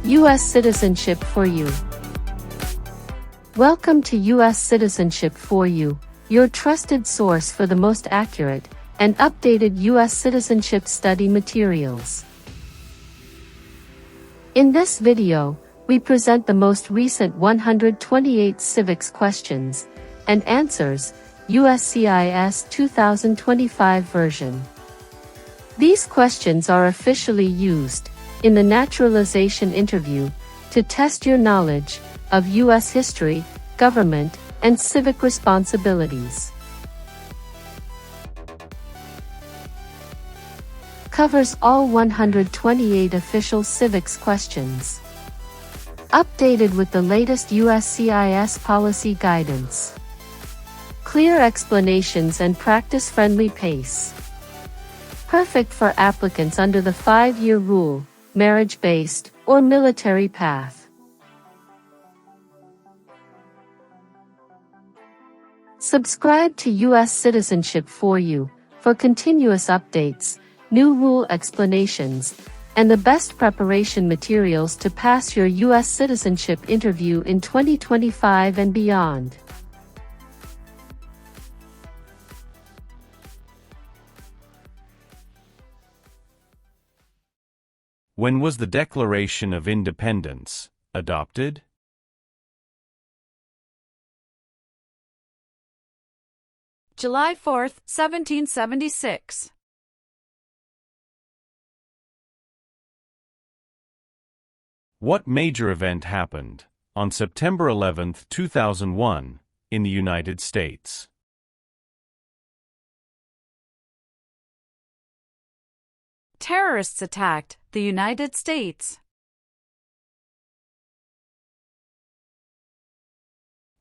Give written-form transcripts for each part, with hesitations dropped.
U.S. Citizenship for You. Welcome to U.S. Citizenship for You, your trusted source for the most accurate and updated U.S. citizenship study materials. In this video, we present the most recent 128 Civics questions and answers, USCIS 2025 version. These questions are officially used in the naturalization interview to test your knowledge of U.S. history, government, and civic responsibilities. Covers all 128 official civics questions. Updated with the latest USCIS policy guidance. Clear explanations and practice-friendly pace. Perfect for applicants under the 5-year rule, marriage-based, or military path. Subscribe to U.S. Citizenship for You for continuous updates, new rule explanations, and the best preparation materials to pass your U.S. citizenship interview in 2025 and beyond. When was the Declaration of Independence adopted? July 4, 1776. What major event happened on September 11, 2001, in the United States? Terrorists attacked the United States.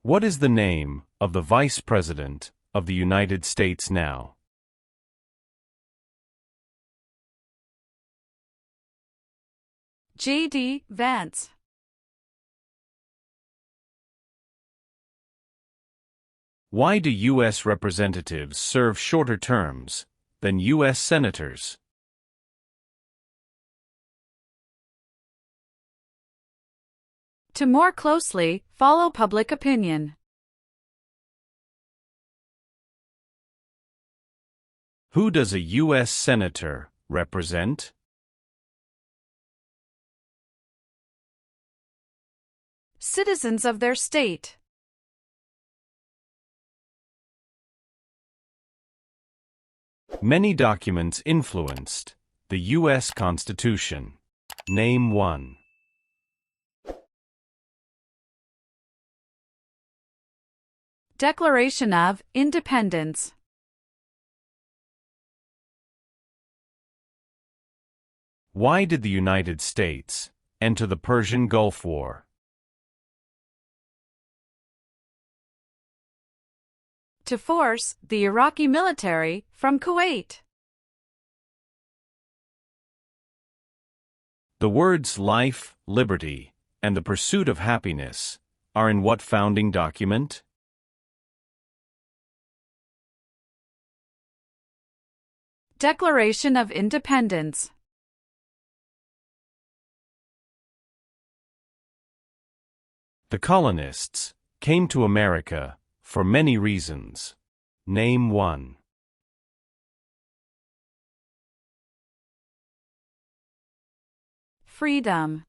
What is the name of the Vice President of the United States now? J.D. Vance. Why do U.S. representatives serve shorter terms than U.S. senators? To more closely follow public opinion. Who does a U.S. senator represent? Citizens of their state. Many documents influenced the U.S. Constitution. Name one. Declaration of Independence. Why did the United States enter the Persian Gulf War? To force the Iraqi military from Kuwait. The words life, liberty, and the pursuit of happiness are in what founding document? Declaration of Independence. The colonists came to America for many reasons. Name one. Freedom.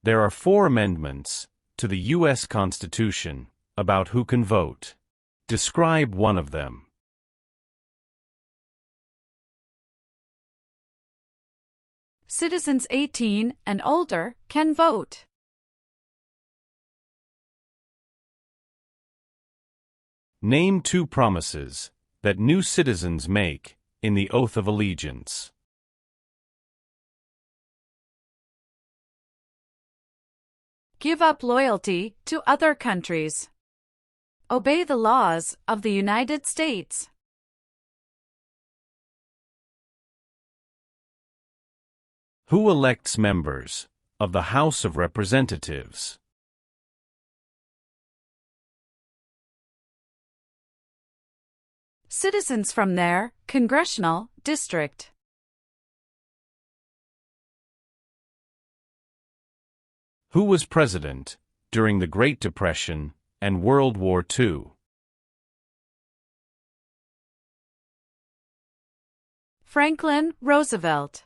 There are 4 amendments to the U.S. Constitution about who can vote. Describe one of them. Citizens 18 and older can vote. Name 2 promises that new citizens make in the Oath of Allegiance. Give up loyalty to other countries. Obey the laws of the United States. Who elects members of the House of Representatives? Citizens from their congressional district. Who was president during the Great Depression and World War II? Franklin Roosevelt.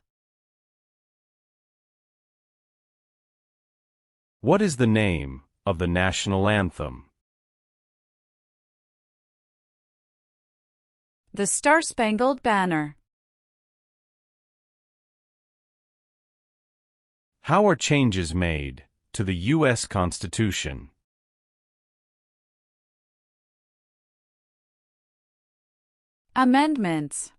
What is the name of the national anthem? The Star-Spangled Banner. How are changes made to the U.S. Constitution? Amendments.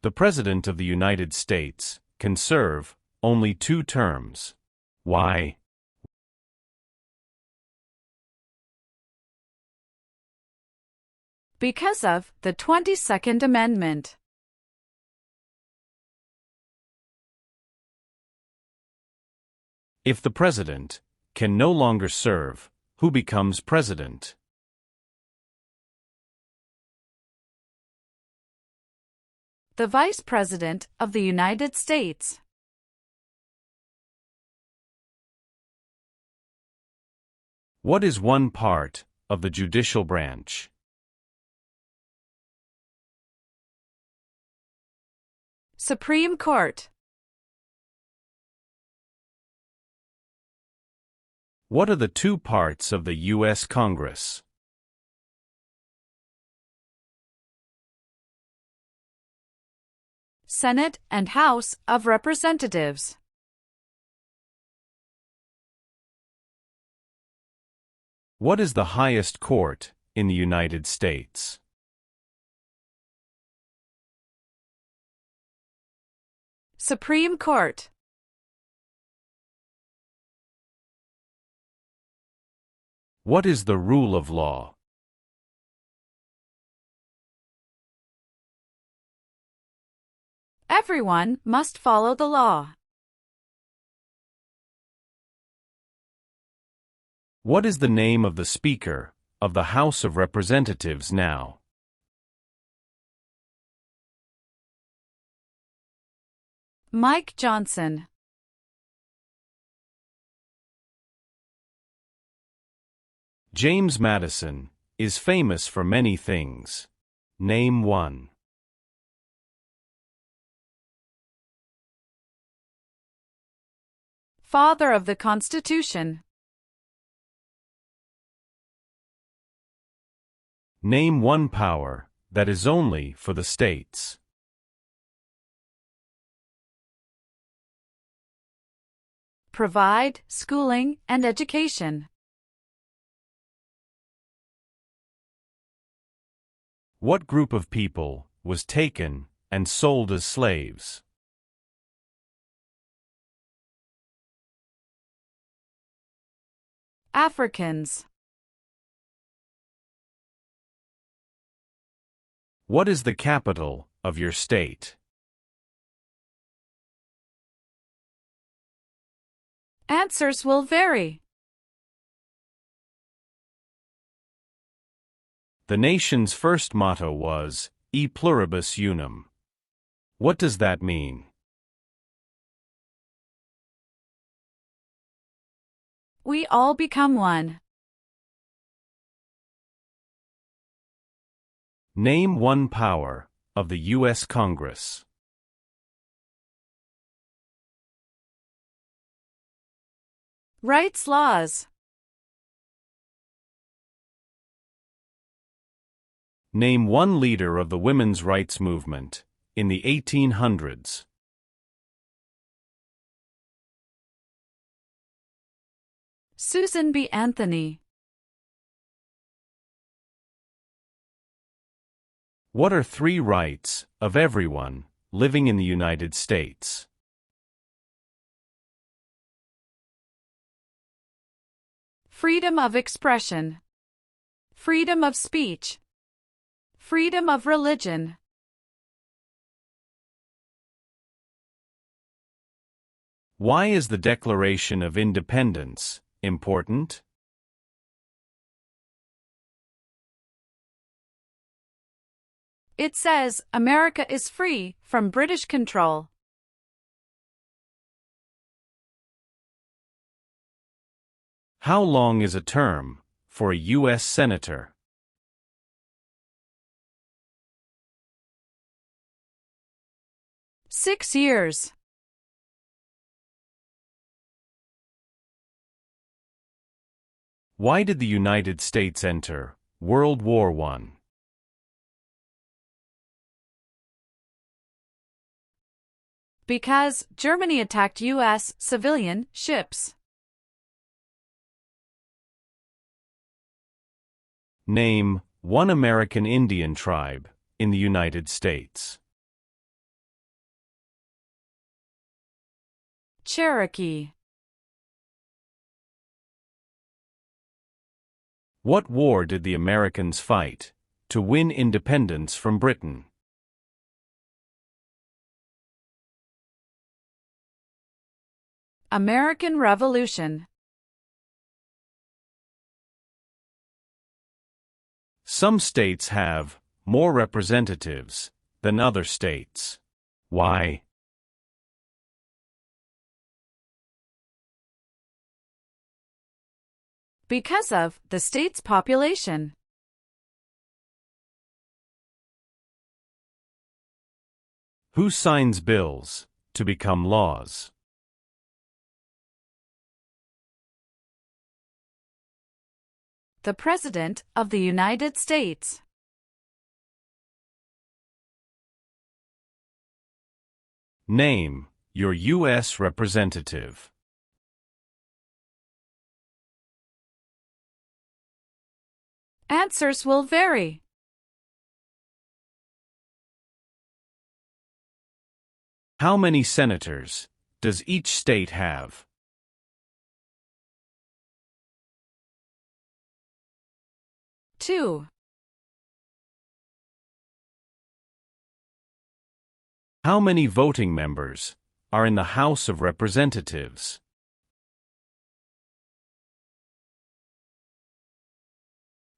The President of the United States can serve only 2 terms. Why? Because of the 22nd Amendment. If the President can no longer serve, who becomes President? The Vice President of the United States. What is one part of the judicial branch? Supreme Court. What are the 2 parts of the U.S. Congress? Senate and House of Representatives. What is the highest court in the United States? Supreme Court. What is the rule of law? Everyone must follow the law. What is the name of the Speaker of the House of Representatives now? Mike Johnson. James Madison is famous for many things. Name one. Father of the Constitution. Name one power that is only for the states. Provide schooling and education. What group of people was taken and sold as slaves? Africans. What is the capital of your state? Answers will vary. The nation's first motto was, E pluribus unum. What does that mean? We all become one. Name one power of the U.S. Congress. Rights laws. Name one leader of the women's rights movement in the 1800s. Susan B. Anthony. What are 3 rights of everyone living in the United States? Freedom of expression. Freedom of speech. Freedom of religion. Why is the Declaration of Independence important? It says America is free from British control. How long is a term for a U.S. Senator? 6 years. Why did the United States enter World War I? Because Germany attacked U.S. civilian ships. Name one American Indian tribe in the United States. Cherokee. What war did the Americans fight to win independence from Britain? American Revolution. Some states have more representatives than other states. Why? Because of the state's population. Who signs bills to become laws? The President of the United States. Name your U.S. representative. Answers will vary. How many senators does each state have? 2. How many voting members are in the House of Representatives?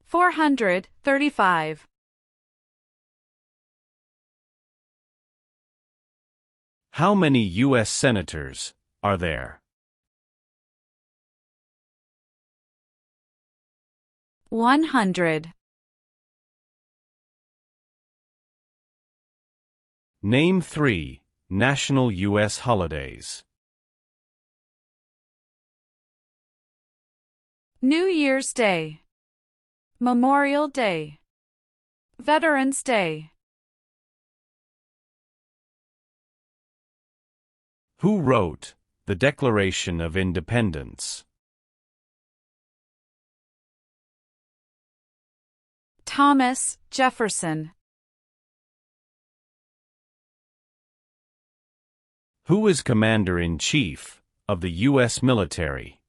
435. How many U.S. senators are there? 100. Name 3 national U.S. holidays. New Year's Day. Memorial Day. Veterans Day. Who wrote the Declaration of Independence? Thomas Jefferson. Who is Commander-in-Chief of the U.S. military?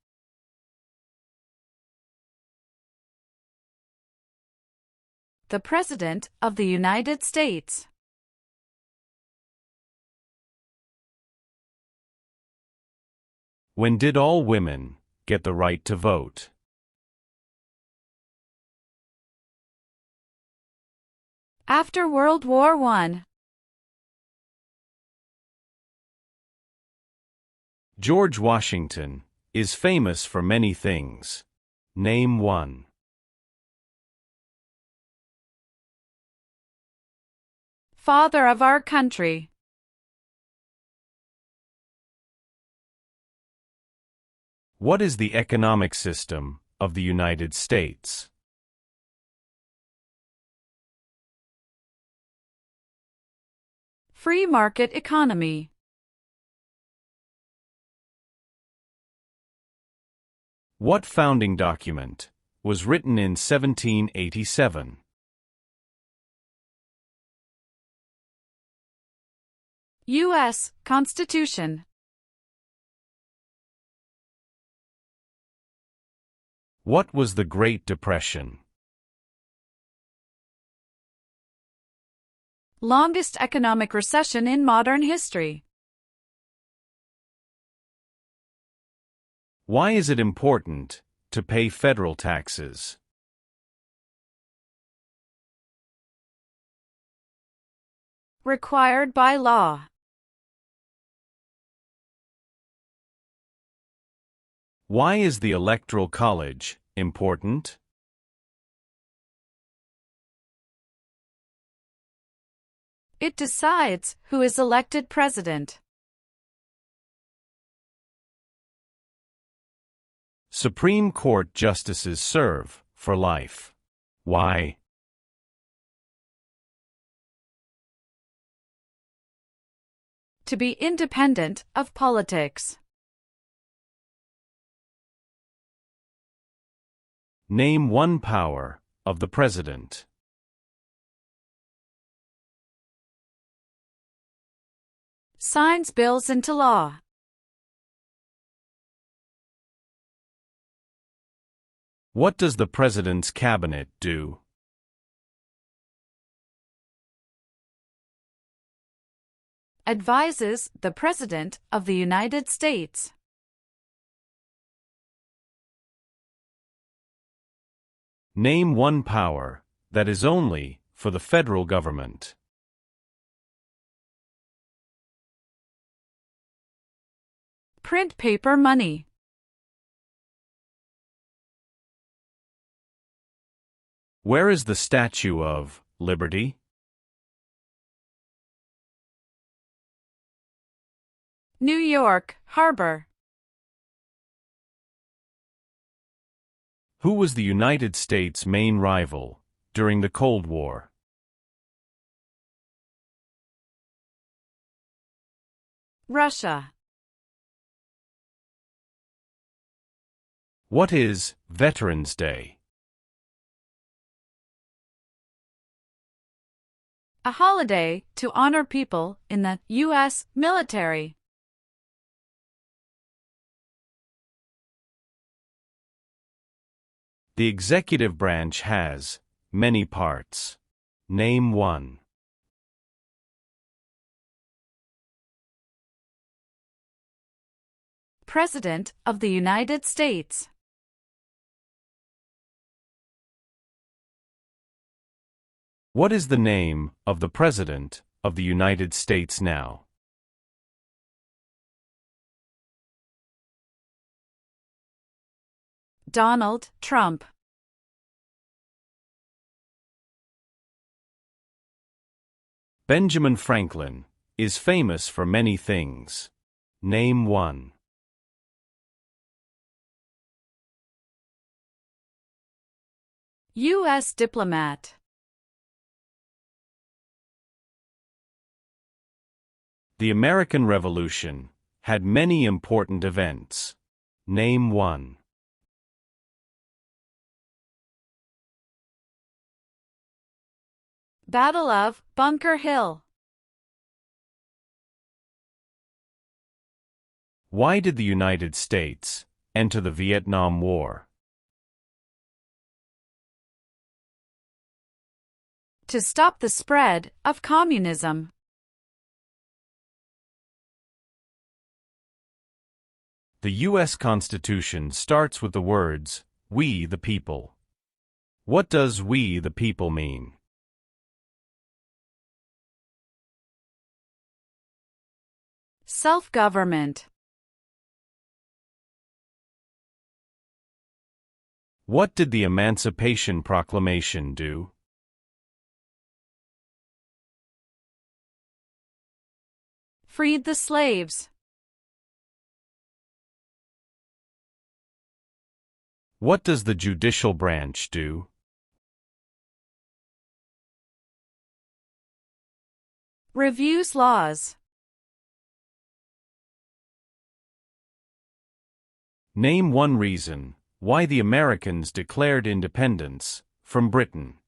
The President of the United States. When did all women get the right to vote? After World War I. George Washington is famous for many things. Name one. Father of our country. What is the economic system of the United States? Free market economy. What founding document was written in 1787? U.S. Constitution. What was the Great Depression? Longest economic recession in modern history. Why is it important to pay federal taxes? Required by law. Why is the Electoral College important? It decides who is elected president. Supreme Court justices serve for life. Why? To be independent of politics. Name one power of the President. Signs bills into law. What does the President's cabinet do? Advises the President of the United States. Name one power that is only for the federal government. Print paper money. Where is the Statue of Liberty? New York Harbor. Who was the United States' main rival during the Cold War? Russia. What is Veterans Day? A holiday to honor people in the U.S. military. The executive branch has many parts. Name one. President of the United States. What is the name of the President of the United States now? Donald Trump. Benjamin Franklin is famous for many things. Name one. U.S. diplomat. The American Revolution had many important events. Name one. Battle of Bunker Hill. Why did the United States enter the Vietnam War? To stop the spread of communism. The U.S. Constitution starts with the words, "We the people." What does "we the people" mean? Self-government. What did the Emancipation Proclamation do? Freed the slaves. What does the judicial branch do? Reviews laws. Name one reason why the Americans declared independence from Britain.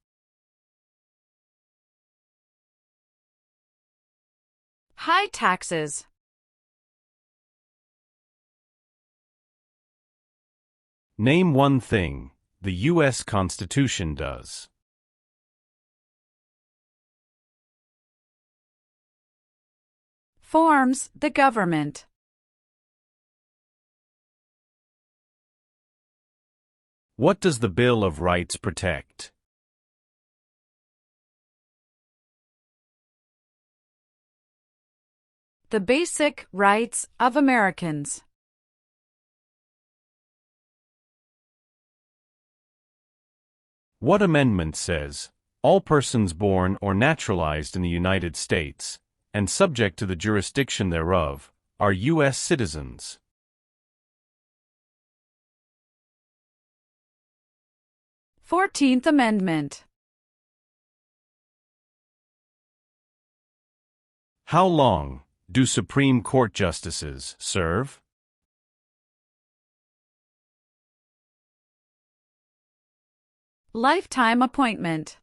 High taxes. Name one thing the U.S. Constitution does. Forms the government. What does the Bill of Rights protect? The basic rights of Americans. What amendment says, all persons born or naturalized in the United States, and subject to the jurisdiction thereof, are U.S. citizens? Fourteenth Amendment. How long do Supreme Court justices serve? Lifetime appointment.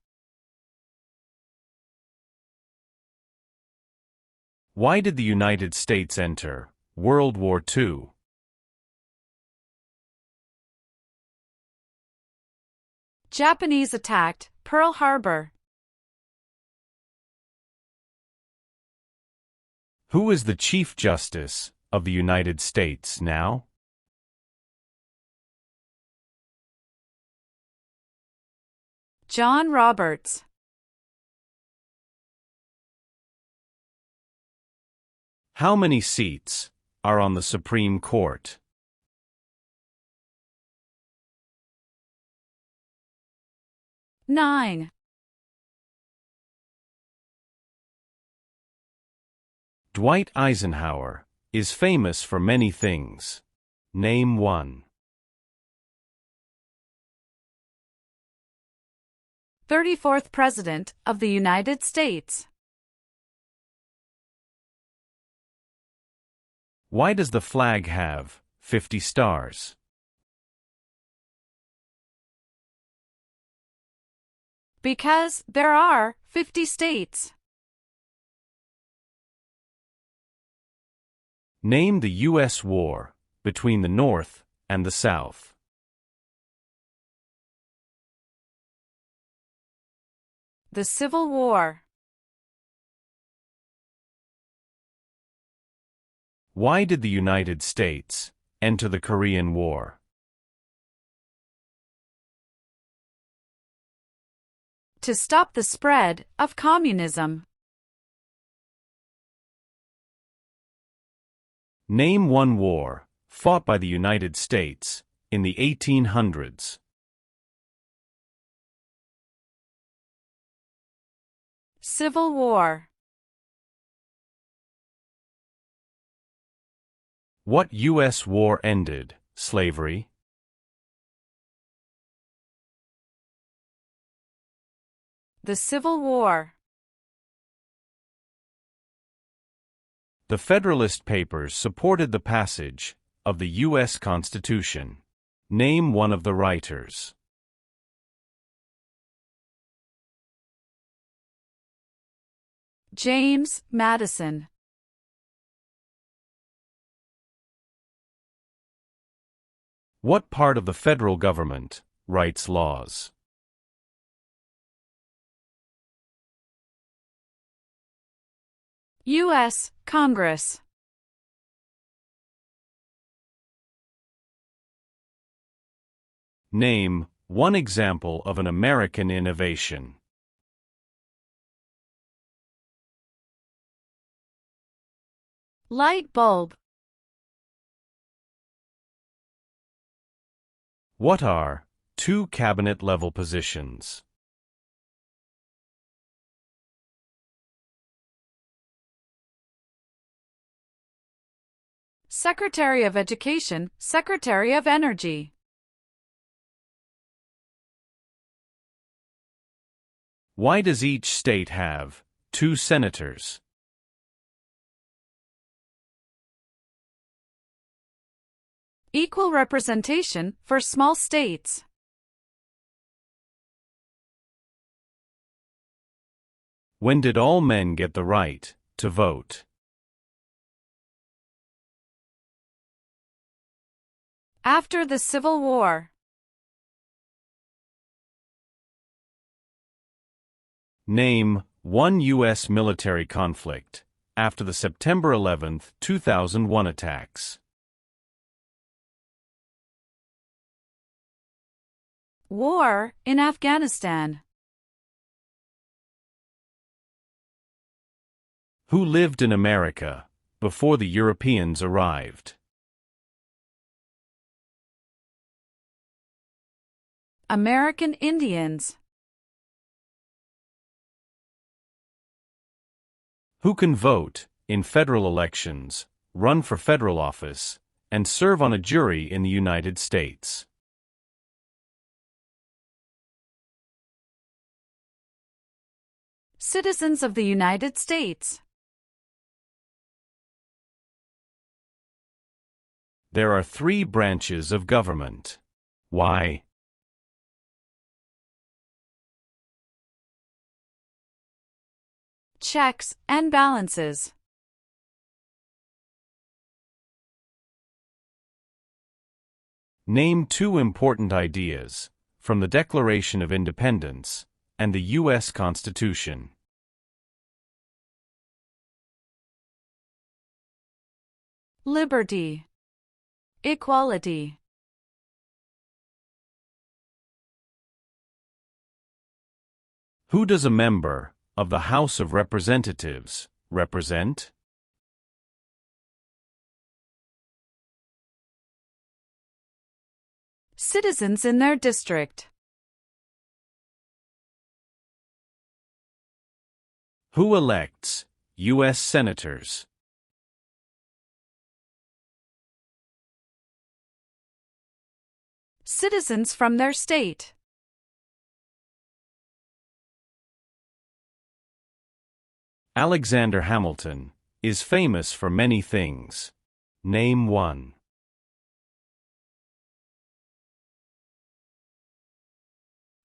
Why did the United States enter World War II? Japanese attacked Pearl Harbor. Who is the Chief Justice of the United States now? John Roberts. How many seats are on the Supreme Court? Nine. Dwight Eisenhower is famous for many things. Name one. 34th President of the United States. Why does the flag have 50 stars? Because there are 50 states. Name the U.S. war between the North and the South. The Civil War. Why did the United States enter the Korean War? To stop the spread of communism. Name one war fought by the United States in the 1800s. Civil War. What U.S. war ended slavery? The Civil War. The Federalist Papers supported the passage of the U.S. Constitution. Name one of the writers. James Madison. What part of the federal government writes laws? U.S. Congress. Name one example of an American innovation. Light bulb. What are two cabinet-level positions? Secretary of Education, Secretary of Energy. Why does each state have two senators? Equal representation for small states. When did all men get the right to vote? After the Civil War. Name one U.S. military conflict after the September 11, 2001 attacks. War in Afghanistan. Who lived in America before the Europeans arrived? American Indians. Who can vote in federal elections, run for federal office, and serve on a jury in the United States? Citizens of the United States. There are 3 branches of government. Why? Checks and balances. Name 2 important ideas from the Declaration of Independence and the U.S. Constitution. Liberty. Equality. Who does a member of the House of Representatives represent? Citizens in their district. Who elects U.S. senators? Citizens from their state. Alexander Hamilton is famous for many things. Name 1.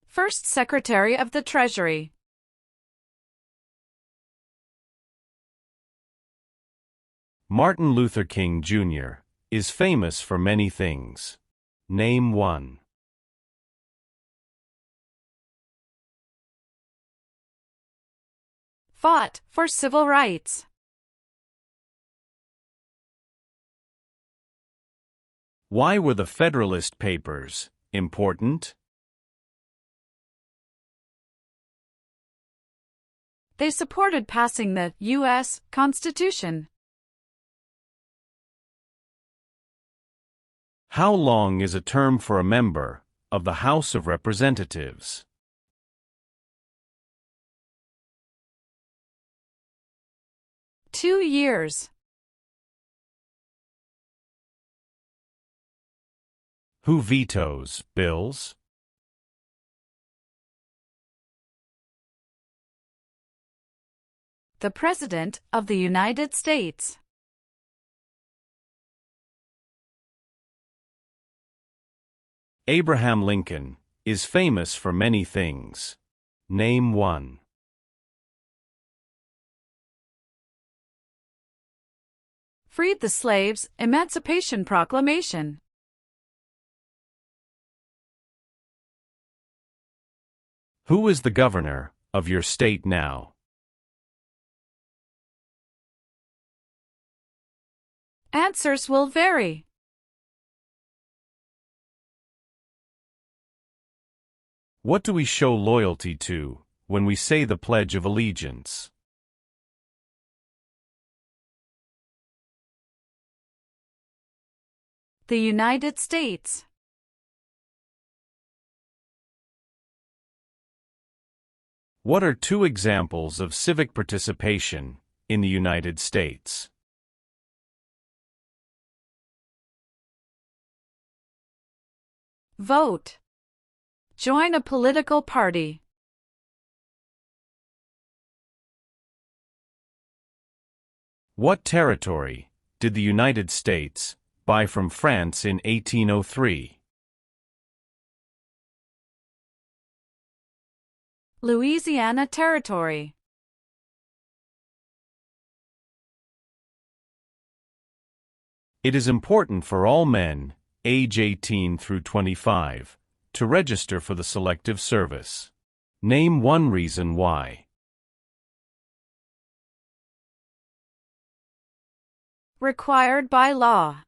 First Secretary of the Treasury. Martin Luther King Jr. is famous for many things. Name 1. Fought for civil rights. Why were the Federalist Papers important? They supported passing the U.S. Constitution. How long is a term for a member of the House of Representatives? Two years. Who vetoes bills? The President of the United States. Abraham Lincoln is famous for many things. Name 1. Freed the slaves, Emancipation Proclamation. Who is the governor of your state now? Answers will vary. What do we show loyalty to when we say the Pledge of Allegiance? The United States. What are 2 examples of civic participation in the United States? Vote. Join a political party. What territory did the United States buy from France in 1803? Louisiana Territory. It is important for all men, age 18 through 25, to register for the Selective Service. Name 1 reason why. Required by law.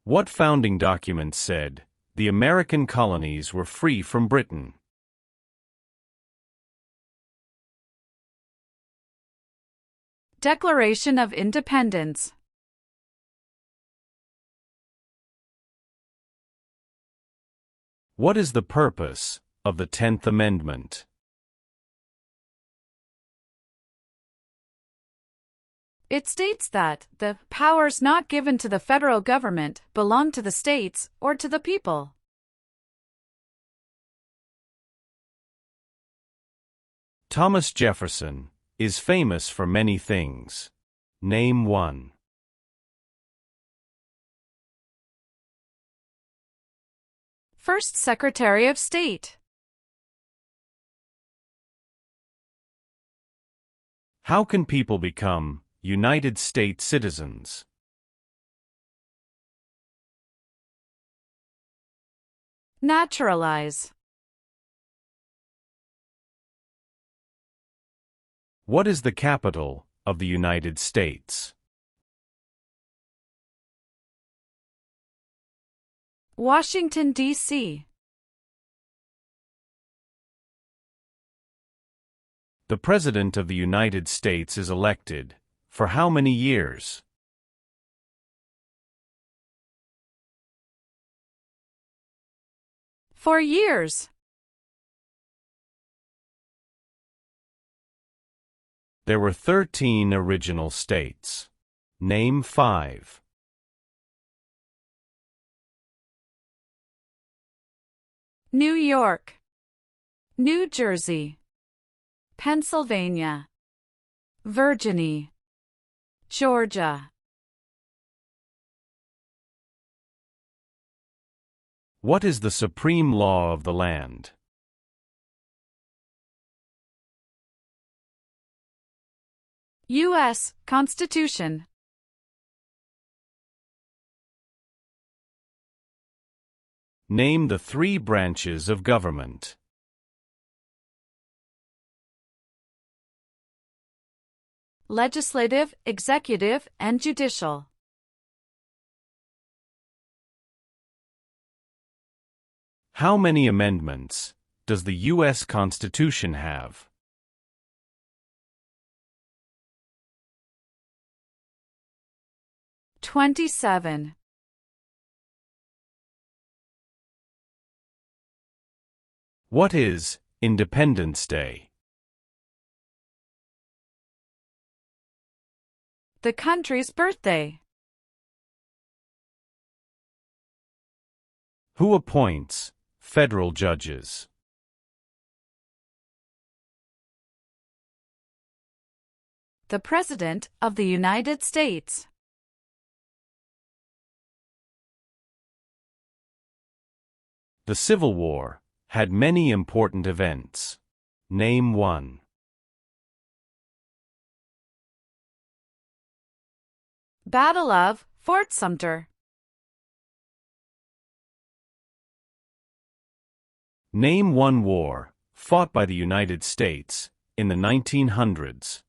What founding document said the American colonies were free from Britain? Declaration of Independence. What is the purpose of the 10th Amendment? It states that the powers not given to the federal government belong to the states or to the people. Thomas Jefferson is famous for many things. Name one. First Secretary of State. How can people become United States citizens? Naturalize. What is the capital of the United States? Washington, D.C. The President of the United States is elected for how many years? For years. There were 13 original states. Name 5. New York, New Jersey, Pennsylvania, Virginia, Georgia. What is the supreme law of the land? U.S. Constitution. Name the 3 branches of government. Legislative, executive, and judicial. How many amendments does the U.S. Constitution have? 27. What is Independence Day? The country's birthday. Who appoints federal judges? The President of the United States. The Civil War had many important events. Name one. Battle of Fort Sumter. Name one war fought by the United States in the 1900s.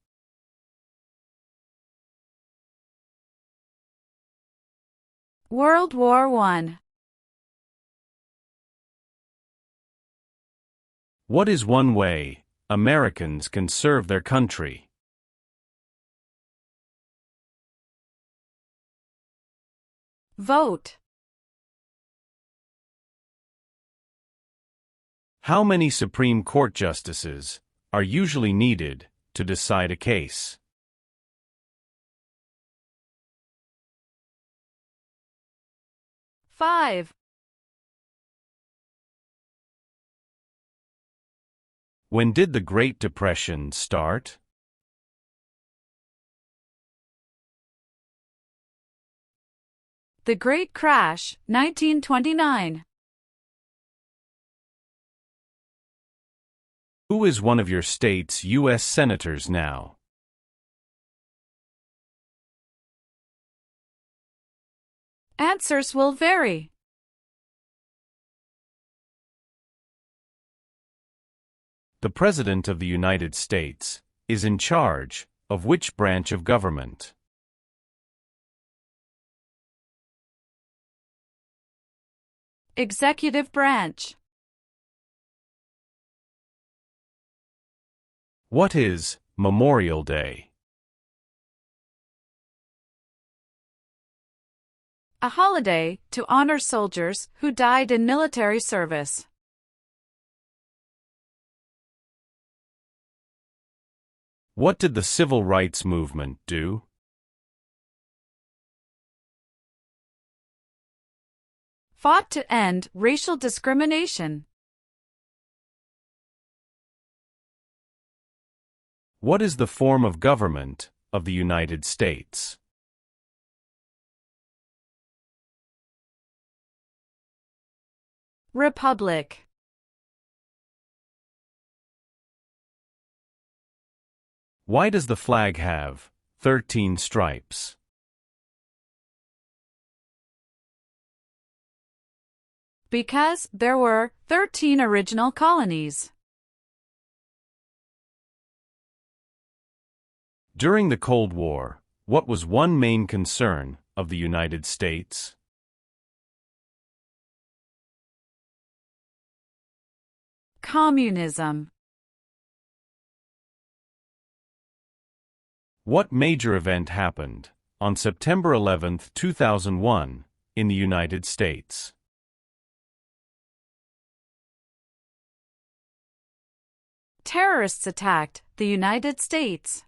World War I. What is one way Americans can serve their country? Vote. How many Supreme Court justices are usually needed to decide a case? 5. When did the Great Depression start? The Great Crash, 1929. Who is one of your state's U.S. senators now? Answers will vary. The President of the United States is in charge of which branch of government? Executive branch. What is Memorial Day? A holiday to honor soldiers who died in military service. What did the Civil Rights Movement do? Fought to end racial discrimination. What is the form of government of the United States? Republic. Why does the flag have 13 stripes? Because there were 13 original colonies. During the Cold War, what was one main concern of the United States? Communism. What major event happened on September 11, 2001, in the United States? Terrorists attacked the United States.